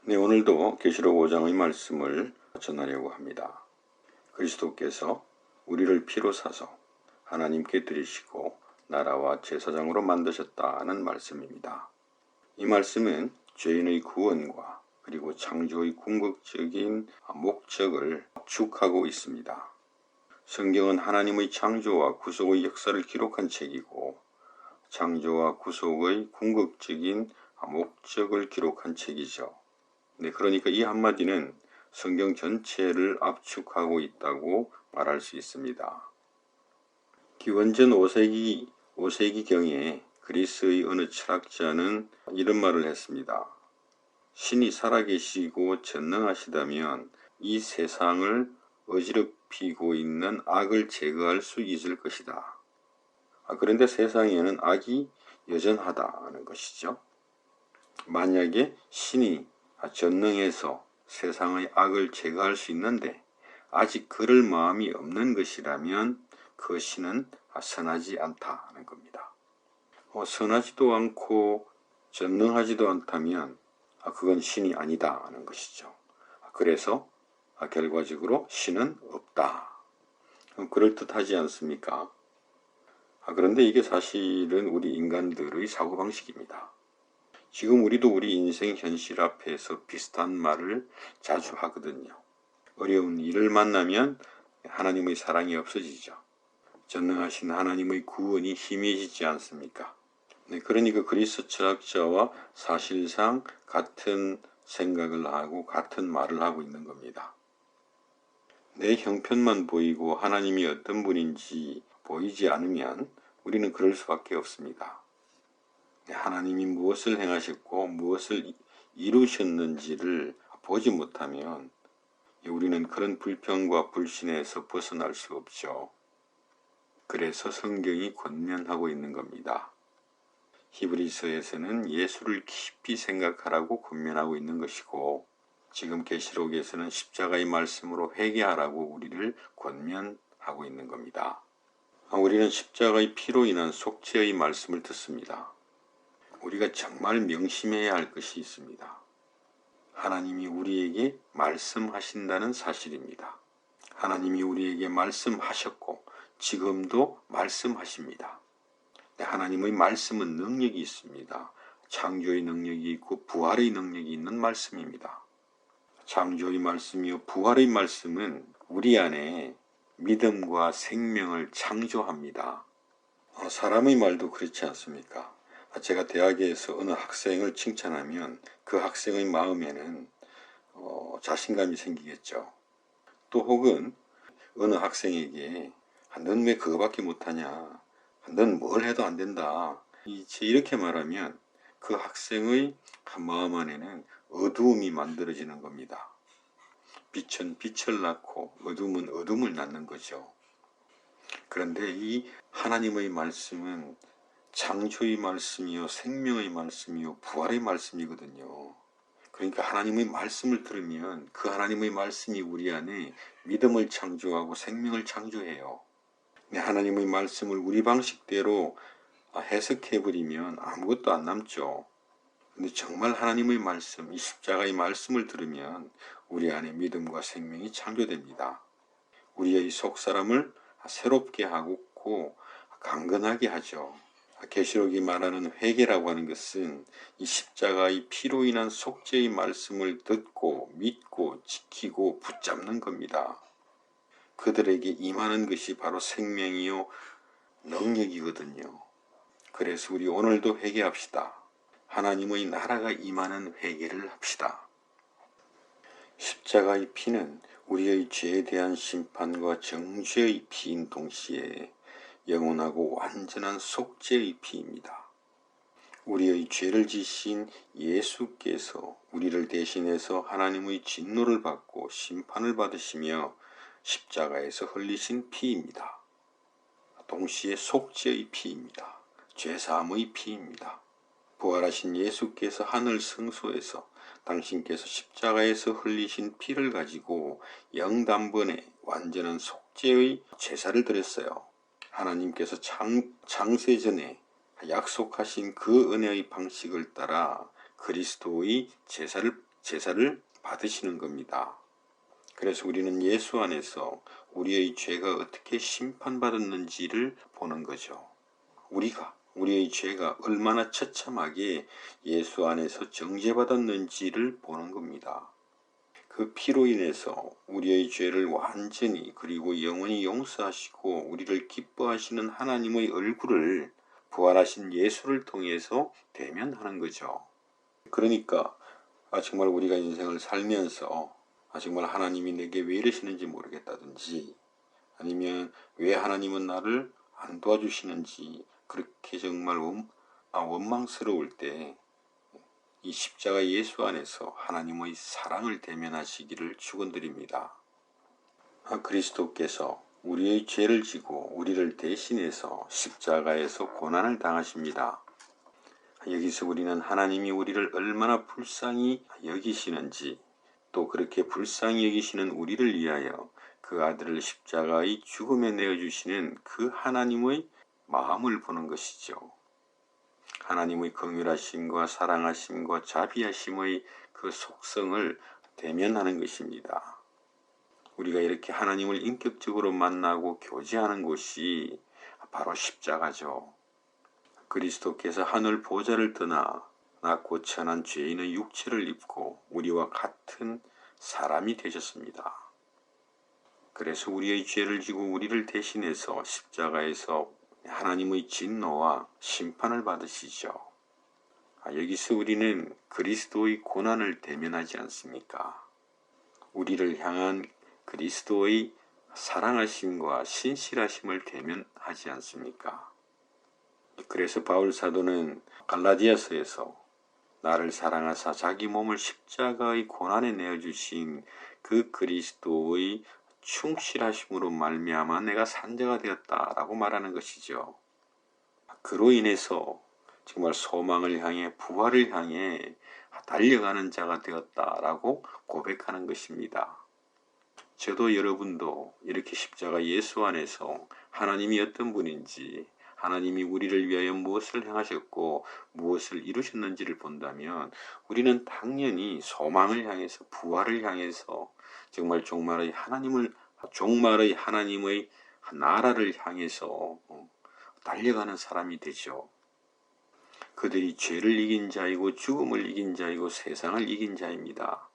네, 오늘도 계시록 5장의 말씀을 전하려고 합니다. 그리스도께서 우리를 피로 사서 하나님께 드리시고 나라와 제사장으로 만드셨다는 말씀입니다. 이 말씀은 죄인의 구원과 그리고 창조의 궁극적인 목적을 압축하고 있습니다. 성경은 하나님의 창조와 구속의 역사를 기록한 책이고 창조와 구속의 궁극적인 목적을 기록한 책이죠. 네, 그러니까 이 한마디는 성경 전체를 압축하고 있다고 말할 수 있습니다. 기원전 5세기경에 그리스의 어느 철학자는 이런 말을 했습니다. 신이 살아계시고 전능하시다면 이 세상을 어지럽히고 있는 악을 제거할 수 있을 것이다. 그런데 세상에는 악이 여전하다는 것이죠. 만약에 신이 전능해서 세상의 악을 제거할 수 있는데 아직 그럴 마음이 없는 것이라면 그 신은 선하지 않다는 겁니다. 선하지도 않고 전능하지도 않다면 그건 신이 아니다는 것이죠. 그래서 결과적으로 신은 없다. 그럴듯하지 않습니까? 그런데 이게 사실은 우리 인간들의 사고방식입니다. 지금 우리도 우리 인생 현실 앞에서 비슷한 말을 자주 하거든요. 어려운 일을 만나면 하나님의 사랑이 없어지죠. 전능하신 하나님의 구원이 희미해지지 않습니까? 네, 그러니까 그리스 철학자와 사실상 같은 생각을 하고 같은 말을 하고 있는 겁니다. 내 형편만 보이고 하나님이 어떤 분인지 보이지 않으면 우리는 그럴 수밖에 없습니다. 하나님이 무엇을 행하셨고 무엇을 이루셨는지를 보지 못하면 우리는 그런 불평과 불신에서 벗어날 수 없죠. 그래서 성경이 권면하고 있는 겁니다. 히브리서에서는 예수를 깊이 생각하라고 권면하고 있는 것이고 지금 계시록에서는 십자가의 말씀으로 회개하라고 우리를 권면하고 있는 겁니다. 우리는 십자가의 피로 인한 속죄의 말씀을 듣습니다. 우리가 정말 명심해야 할 것이 있습니다. 하나님이 우리에게 말씀하신다는 사실입니다. 하나님이 우리에게 말씀하셨고 지금도 말씀하십니다. 하나님의 말씀은 능력이 있습니다. 창조의 능력이 있고 부활의 능력이 있는 말씀입니다. 창조의 말씀이요 부활의 말씀은 우리 안에 믿음과 생명을 창조합니다. 사람의 말도 그렇지 않습니까? 제가 대학에서 어느 학생을 칭찬하면 그 학생의 마음에는 자신감이 생기겠죠. 또 혹은 어느 학생에게 넌 왜 그거밖에 못하냐, 넌 뭘 해도 안 된다, 이렇게 말하면 그 학생의 마음 안에는 어두움이 만들어지는 겁니다. 빛은 빛을 낳고 어둠은 어둠을 낳는 거죠. 그런데 이 하나님의 말씀은 창조의 말씀이요 생명의 말씀이요 부활의 말씀이거든요. 그러니까 하나님의 말씀을 들으면 그 하나님의 말씀이 우리 안에 믿음을 창조하고 생명을 창조해요. 하나님의 말씀을 우리 방식대로 해석해버리면 아무것도 안 남죠. 근데 정말 하나님의 말씀, 이 십자가의 말씀을 들으면 우리 안에 믿음과 생명이 창조됩니다. 우리의 속사람을 새롭게 하고 강건하게 하죠. 계시록이 말하는 회개라고 하는 것은 이 십자가의 피로 인한 속죄의 말씀을 듣고 믿고 지키고 붙잡는 겁니다. 그들에게 임하는 것이 바로 생명이요 능력이거든요. 그래서 우리 오늘도 회개합시다. 하나님의 나라가 임하는 회개를 합시다. 십자가의 피는 우리의 죄에 대한 심판과 정죄의 피인 동시에 영원하고 완전한 속죄의 피입니다. 우리의 죄를 지신 예수께서 우리를 대신해서 하나님의 진노를 받고 심판을 받으시며 십자가에서 흘리신 피입니다. 동시에 속죄의 피입니다. 죄사함의 피입니다. 부활하신 예수께서 하늘 성소에서 당신께서 십자가에서 흘리신 피를 가지고 영단번에 완전한 속죄의 제사를 드렸어요. 하나님께서 창세전에 약속하신 그 은혜의 방식을 따라 그리스도의 제사를 제사를 받으시는 겁니다. 그래서 우리는 예수 안에서 우리의 죄가 어떻게 심판받았는지를 보는 거죠. 우리의 죄가 얼마나 처참하게 예수 안에서 정죄받았는지를 보는 겁니다. 그 피로 인해서 우리의 죄를 완전히 그리고 영원히 용서하시고 우리를 기뻐하시는 하나님의 얼굴을 부활하신 예수를 통해서 대면하는 거죠. 그러니까 정말 우리가 인생을 살면서 정말 하나님이 내게 왜 이러시는지 모르겠다든지 아니면 왜 하나님은 나를 안 도와주시는지 그렇게 정말 원망스러울 때 이 십자가 예수 안에서 하나님의 사랑을 대면하시기를 축원드립니다. 그리스도께서 우리의 죄를 지고 우리를 대신해서 십자가에서 고난을 당하십니다. 여기서 우리는 하나님이 우리를 얼마나 불쌍히 여기시는지 또 그렇게 불쌍히 여기시는 우리를 위하여 그 아들을 십자가의 죽음에 내어주시는 그 하나님의 마음을 보는 것이죠. 하나님의 긍휼하심과 사랑하심과 자비하심의 그 속성을 대면하는 것입니다. 우리가 이렇게 하나님을 인격적으로 만나고 교제하는 곳이 바로 십자가죠. 그리스도께서 하늘 보좌를 떠나 낮고 천한 죄인의 육체를 입고 우리와 같은 사람이 되셨습니다. 그래서 우리의 죄를 지고 우리를 대신해서 십자가에서 하나님의 진노와 심판을 받으시죠. 여기서 우리는 그리스도의 고난을 대면하지 않습니까? 우리를 향한 그리스도의 사랑하심과 신실하심을 대면하지 않습니까? 그래서 바울 사도는 갈라디아서에서 나를 사랑하사 자기 몸을 십자가의 고난에 내어주신 그 그리스도의 충실하심으로 말미암아 내가 산자가 되었다라고 말하는 것이죠. 그로 인해서 정말 소망을 향해 부활을 향해 달려가는 자가 되었다라고 고백하는 것입니다. 저도 여러분도 이렇게 십자가 예수 안에서 하나님이 어떤 분인지 하나님이 우리를 위하여 무엇을 행하셨고 무엇을 이루셨는지를 본다면 우리는 당연히 소망을 향해서 부활을 향해서 정말 종말의 하나님의 나라를 향해서 달려가는 사람이 되죠. 그들이 죄를 이긴 자이고 죽음을 이긴 자이고 세상을 이긴 자입니다.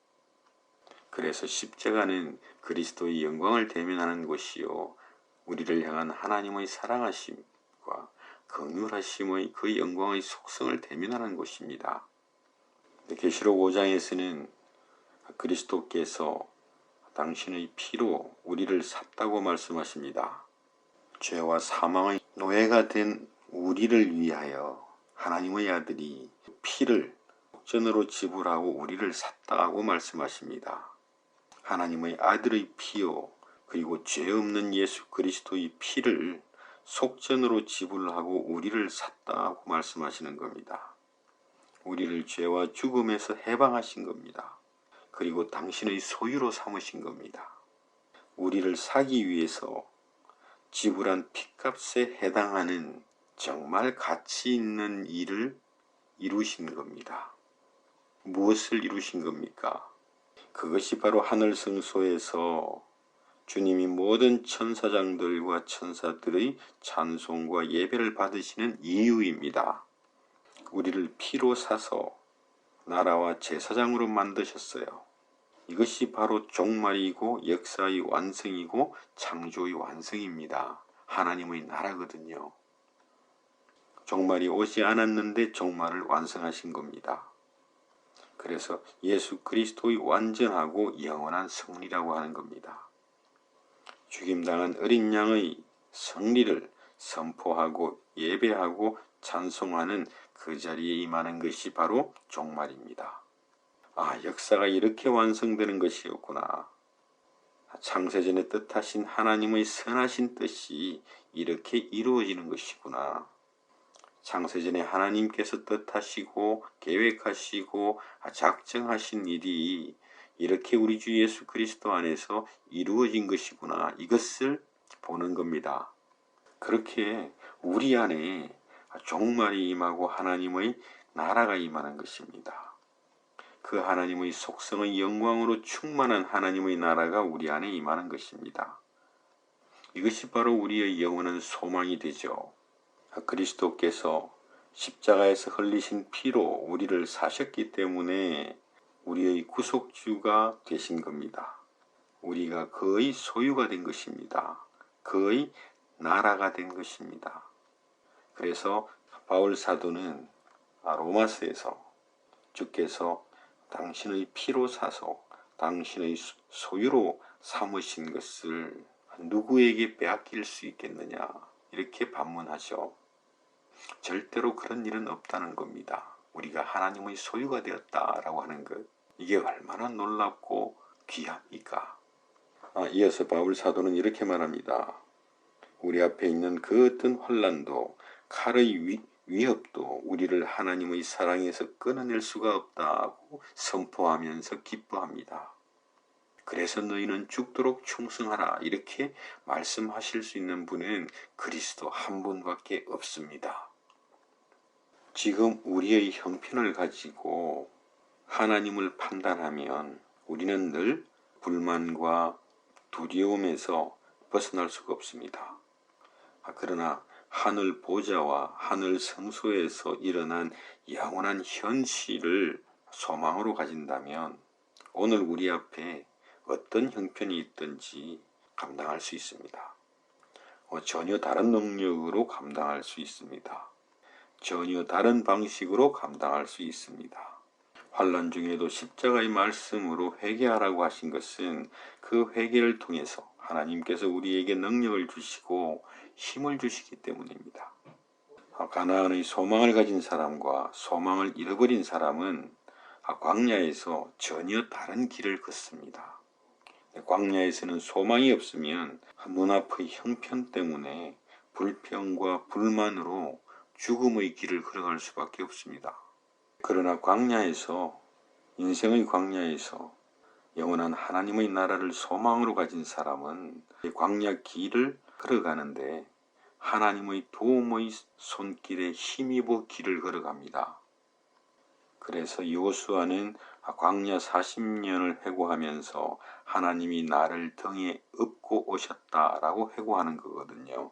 그래서 십자가는 그리스도의 영광을 대면하는 곳이요 우리를 향한 하나님의 사랑하심과 긍휼하심의 그 영광의 속성을 대면하는 곳입니다. 계시록 5장에서는 그리스도께서 당신의 피로 우리를 샀다고 말씀하십니다. 죄와 사망의 노예가 된 우리를 위하여 하나님의 아들이 피를 속전으로 지불하고 우리를 샀다고 말씀하십니다. 하나님의 아들의 피요 그리고 죄 없는 예수 그리스도의 피를 속전으로 지불하고 우리를 샀다고 말씀하시는 겁니다. 우리를 죄와 죽음에서 해방하신 겁니다. 그리고 당신의 소유로 삼으신 겁니다. 우리를 사기 위해서 지불한 핏값에 해당하는 정말 가치 있는 일을 이루신 겁니다. 무엇을 이루신 겁니까? 그것이 바로 하늘 성소에서 주님이 모든 천사장들과 천사들의 찬송과 예배를 받으시는 이유입니다. 우리를 피로 사서 나라와 제사장으로 만드셨어요. 이것이 바로 종말이고 역사의 완성이고 창조의 완성입니다. 하나님의 나라거든요. 종말이 오지 않았는데 종말을 완성하신 겁니다. 그래서 예수 그리스도의 완전하고 영원한 승리라고 하는 겁니다. 죽임당한 어린 양의 승리를 선포하고 예배하고 찬송하는 그 자리에 임하는 것이 바로 종말입니다. 역사가 이렇게 완성되는 것이었구나. 창세전에 뜻하신 하나님의 선하신 뜻이 이렇게 이루어지는 것이구나. 창세전에 하나님께서 뜻하시고 계획하시고 작정하신 일이 이렇게 우리 주 예수 그리스도 안에서 이루어진 것이구나. 이것을 보는 겁니다. 그렇게 우리 안에 종말이 임하고 하나님의 나라가 임하는 것입니다. 그 하나님의 속성의 영광으로 충만한 하나님의 나라가 우리 안에 임하는 것입니다. 이것이 바로 우리의 영원한 소망이 되죠. 그리스도께서 십자가에서 흘리신 피로 우리를 사셨기 때문에 우리의 구속주가 되신 겁니다. 우리가 그의 소유가 된 것입니다. 그의 나라가 된 것입니다. 그래서 바울 사도는 로마서에서 주께서 당신의 피로 사서 당신의 소유로 삼으신 것을 누구에게 빼앗길 수 있겠느냐 이렇게 반문하죠. 절대로 그런 일은 없다는 겁니다. 우리가 하나님의 소유가 되었다라고 하는 것, 이게 얼마나 놀랍고 귀합니까? 이어서 바울 사도는 이렇게 말합니다. 우리 앞에 있는 그 어떤 환난도 칼의 위협도 우리를 하나님의 사랑에서 끊어낼 수가 없다고 선포하면서 기뻐합니다. 그래서 너희는 죽도록 충성하라 이렇게 말씀하실 수 있는 분은 그리스도 한 분밖에 없습니다. 지금 우리의 형편을 가지고 하나님을 판단하면 우리는 늘 불만과 두려움에서 벗어날 수가 없습니다. 그러나 하늘 보좌와 하늘 성소에서 일어난 영원한 현실을 소망으로 가진다면 오늘 우리 앞에 어떤 형편이 있든지 감당할 수 있습니다. 전혀 다른 능력으로 감당할 수 있습니다. 전혀 다른 방식으로 감당할 수 있습니다. 환난 중에도 십자가의 말씀으로 회개하라고 하신 것은 그 회개를 통해서 하나님께서 우리에게 능력을 주시고 힘을 주시기 때문입니다. 가나안의 소망을 가진 사람과 소망을 잃어버린 사람은 광야에서 전혀 다른 길을 걷습니다. 광야에서는 소망이 없으면 눈앞의 형편 때문에 불평과 불만으로 죽음의 길을 걸어갈 수밖에 없습니다. 그러나 광야에서, 인생의 광야에서 영원한 하나님의 나라를 소망으로 가진 사람은 광야 길을 걸어가는데 하나님의 도움의 손길에 힘입어 길을 걸어갑니다. 그래서 여호수아는 광야 40년을 회고하면서 하나님이 나를 등에 업고 오셨다라고 회고하는 거거든요.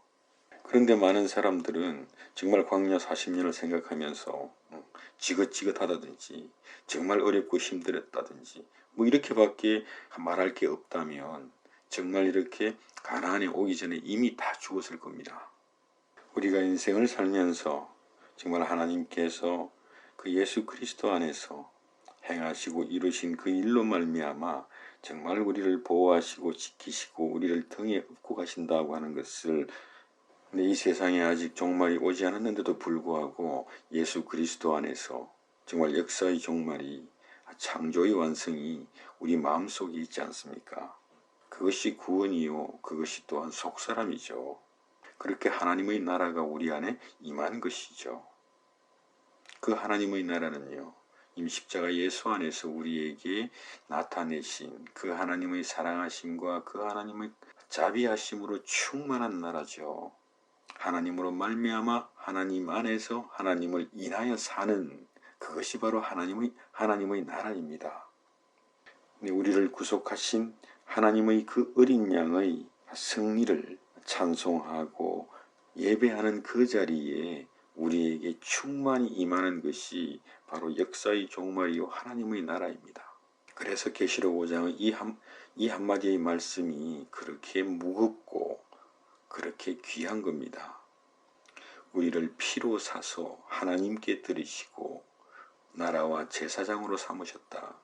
그런데 많은 사람들은 정말 광야 40년을 생각하면서 지긋지긋하다든지 정말 어렵고 힘들었다든지 이렇게밖에 말할 게 없다면 정말 이렇게 가나안에 오기 전에 이미 다 죽었을 겁니다. 우리가 인생을 살면서 정말 하나님께서 그 예수 그리스도 안에서 행하시고 이루신 그 일로 말미암아 정말 우리를 보호하시고 지키시고 우리를 등에 업고 가신다고 하는 것을, 근데 이 세상에 아직 종말이 오지 않았는데도 불구하고 예수 그리스도 안에서 정말 역사의 종말이, 창조의 완성이 우리 마음속에 있지 않습니까? 그것이 구원이요, 그것이 또한 속사람이죠. 그렇게 하나님의 나라가 우리 안에 임한 것이죠. 그 하나님의 나라는요, 이미 십자가 예수 안에서 우리에게 나타내신 그 하나님의 사랑하심과 그 하나님의 자비하심으로 충만한 나라죠. 하나님으로 말미암아 하나님 안에서 하나님을 인하여 사는, 그것이 바로 하나님의 나라입니다. 우리를 구속하신 하나님의 그 어린 양의 승리를 찬송하고 예배하는 그 자리에 우리에게 충만히 임하는 것이 바로 역사의 종말이요 하나님의 나라입니다. 그래서 계시록 5장의 이 한마디의 말씀이 그렇게 무겁고 그렇게 귀한 겁니다. 우리를 피로 사서 하나님께 드리시고 나라와 제사장으로 삼으셨다.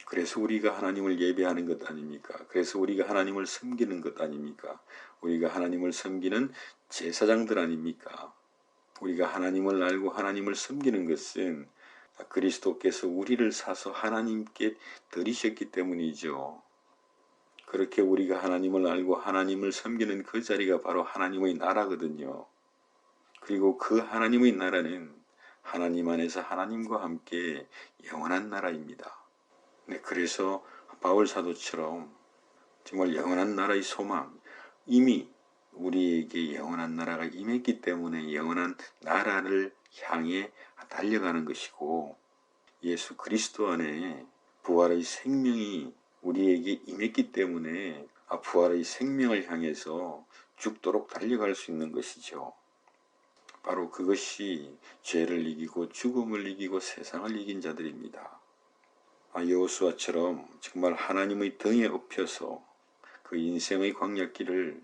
그래서 우리가 하나님을 예배하는 것 아닙니까? 그래서 우리가 하나님을 섬기는 것 아닙니까? 우리가 하나님을 섬기는 제사장들 아닙니까? 우리가 하나님을 알고 하나님을 섬기는 것은 그리스도께서 우리를 사서 하나님께 드리셨기 때문이죠. 그렇게 우리가 하나님을 알고 하나님을 섬기는 그 자리가 바로 하나님의 나라거든요. 그리고 그 하나님의 나라는 하나님 안에서 하나님과 함께 영원한 나라입니다. 그래서 바울 사도처럼 정말 영원한 나라의 소망, 이미 우리에게 영원한 나라가 임했기 때문에 영원한 나라를 향해 달려가는 것이고, 예수 그리스도 안에 부활의 생명이 우리에게 임했기 때문에 부활의 생명을 향해서 죽도록 달려갈 수 있는 것이죠. 바로 그것이 죄를 이기고 죽음을 이기고 세상을 이긴 자들입니다. 여호수아처럼 정말 하나님의 등에 업혀서 그 인생의 광야길을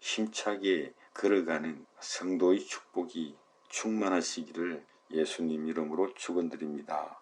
힘차게 걸어가는 성도의 축복이 충만하시기를 예수님 이름으로 축원드립니다.